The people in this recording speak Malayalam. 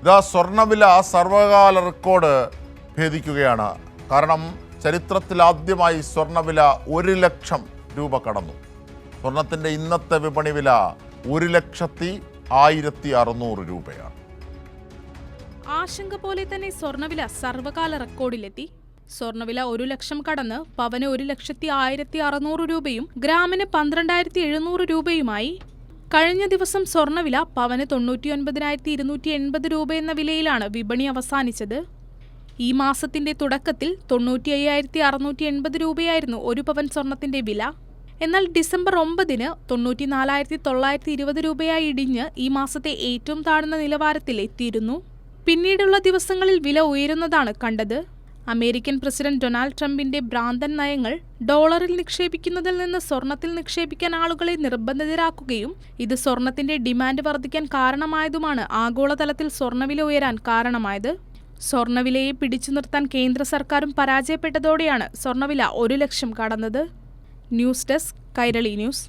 ഇതാ സ്വർണ്ണവില സർവകാല റെക്കോർഡ് ഭേദിക്കുകയാണ്. കാരണം ചരിത്രത്തിലാദ്യമായി സ്വർണ്ണവില 1 ലക്ഷം രൂപ കടന്നു. സ്വർണത്തിൻ്റെ ഇന്നത്തെ വിപണി വില 1,16,600 രൂപയാണ്. ആശങ്ക പോലെ തന്നെ സ്വർണ്ണവില സർവകാല റെക്കോർഡിലെത്തി. സ്വർണ്ണവില 1 ലക്ഷം കടന്ന് പവന് 1,01,600 രൂപയും ഗ്രാമിന് 12,700 രൂപയുമായി. കഴിഞ്ഞ ദിവസം സ്വർണ്ണവില പവന് 99,280 രൂപ എന്ന വിലയിലാണ് വിപണി അവസാനിച്ചത്. ഈ മാസത്തിന്റെ തുടക്കത്തിൽ 95,680 രൂപയായിരുന്നു 1 പവൻ സ്വർണത്തിന്റെ വില. എന്നാൽ ഡിസംബർ 9-ന് 94,920 രൂപയായി ഇടിഞ്ഞ് ഈ മാസത്തെ ഏറ്റവും താഴ്ന്ന നിലവാരത്തിൽ എത്തിയിരുന്നു. പിന്നീടുള്ള ദിവസങ്ങളിൽ വില ഉയരുന്നതാണ് കണ്ടത്. അമേരിക്കൻ പ്രസിഡന്റ് ഡൊണാൾഡ് ട്രംപിന്റെ ഭ്രാന്തൻ നയങ്ങൾ ഡോളറിൽ നിക്ഷേപിക്കുന്നതിൽ നിന്ന് സ്വർണത്തിൽ നിക്ഷേപിക്കാൻ ആളുകളെ നിർബന്ധിതരാക്കുകയും ഇത് സ്വർണത്തിന്റെ ഡിമാൻഡ് വർദ്ധിക്കാൻ കാരണമായതുമാണ് ആഗോളതലത്തിൽ സ്വർണ്ണവില ഉയരാൻ കാരണമായത്. സ്വർണ്ണവിലയെ പിടിച്ചു നിർത്താൻ കേന്ദ്ര സർക്കാരും പരാജയപ്പെട്ടതോടെയാണ് സ്വർണ്ണവില 1 ലക്ഷം കടന്നത്. News desk, Kairali news.